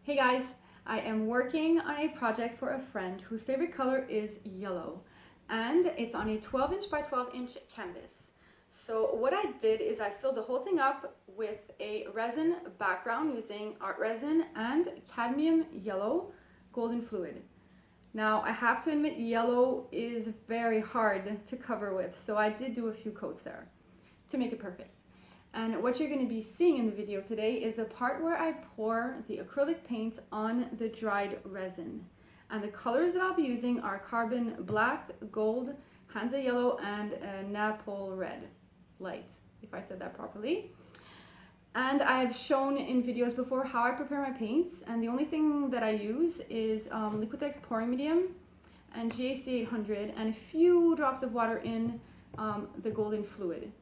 Hey guys, I am working on a project for a friend whose favorite color is yellow, and it's on a 12-inch by 12-inch canvas. So what I did is I filled the whole thing up with a resin background using ArtResin and cadmium yellow golden fluid. Now I have to admit yellow is very hard to cover with, so I did do a few coats there to make it perfect. And what you're going to be seeing in the video today is the part where I pour the acrylic paint on the dried resin. And the colors that I'll be using are carbon black, gold, Hansa yellow, and Naphthol red, light, if I said that properly. And I've shown in videos before how I prepare my paints, and the only thing that I use is Liquitex pouring medium and GAC 800 and a few drops of water in the golden fluid.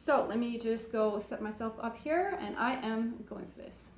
So let me just go set myself up here, and I am going for this.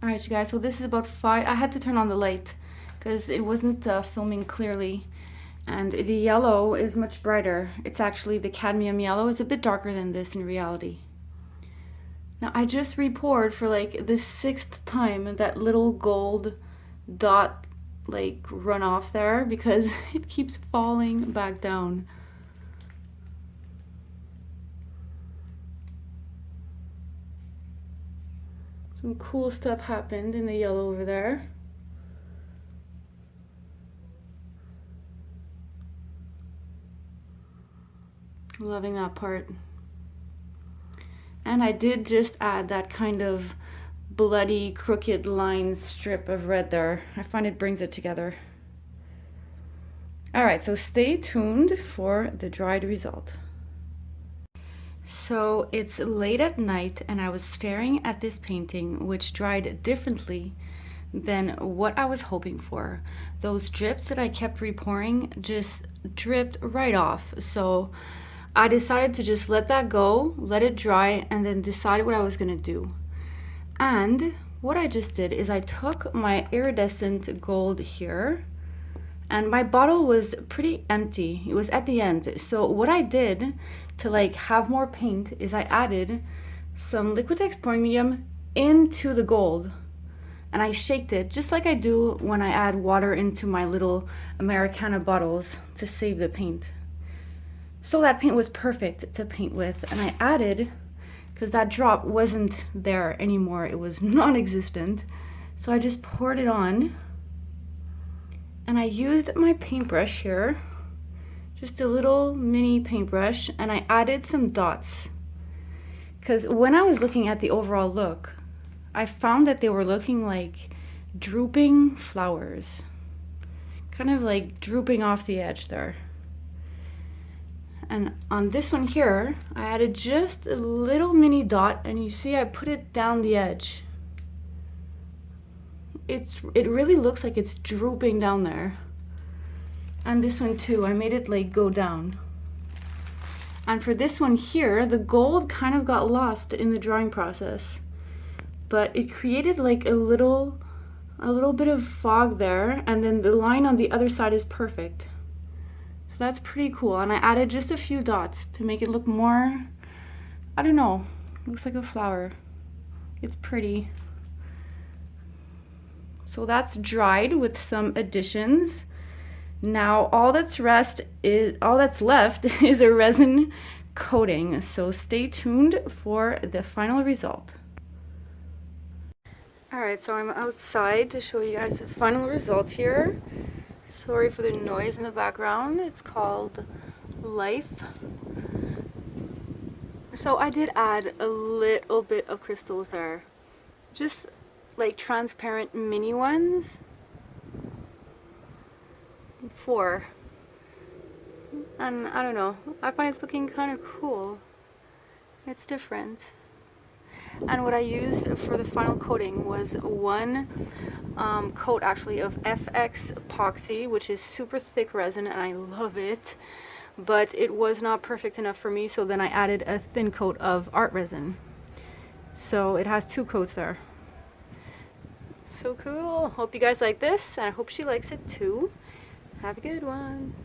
Alright you guys, so this is about 5, I had to turn on the light because it wasn't filming clearly, and the yellow is much brighter. It's actually, the cadmium yellow is a bit darker than this in reality. Now I just re-poured for like the 6th time that little gold dot like run off there because it keeps falling back down. Some cool stuff happened in the yellow over there. Loving that part. And I did just add that kind of bloody crooked line strip of red there. I find it brings it together. All right, so stay tuned for the dried result. So it's late at night and I was staring at this painting, which dried differently than what I was hoping for. Those drips that I kept repouring just dripped right off. So I decided to just let that go, let it dry, and then decide what I was gonna do. And what I just did is I took my iridescent gold here, and my bottle was pretty empty. It was at the end. So what I did to like have more paint is I added some Liquitex pouring medium into the gold, and I shaked it just like I do when I add water into my little Americana bottles to save the paint. So that paint was perfect to paint with, and I added, because that drop wasn't there anymore, it was non-existent, so I just poured it on, and I used my paintbrush here, just a little mini paintbrush, and I added some dots, because when I was looking at the overall look, I found that they were looking like drooping flowers, kind of like drooping off the edge there. And on this one here, I added just a little mini dot, and you see I put it down the edge. It really looks like it's drooping down there. And this one too, I made it like go down. And for this one here, the gold kind of got lost in the drawing process, but it created like a little bit of fog there, and then the line on the other side is perfect. So that's pretty cool, and I added just a few dots to make it look more, I don't know, looks like a flower. It's pretty. So that's dried with some additions. Now all that's left is a resin coating, so stay tuned for the final result. Alright, so I'm outside to show you guys the final result here. Sorry for the noise in the background. It's called Life. So I did add a little bit of crystals there. Just like transparent mini ones. 4. And I don't know, I find it's looking kind of cool. It's different. And what I used for the final coating was one coat actually of FX epoxy, which is super thick resin, and I love it, but it was not perfect enough for me, so then I added a thin coat of ArtResin. So it has 2 coats there. So cool. Hope you guys like this, and I hope she likes it too. Have a good one.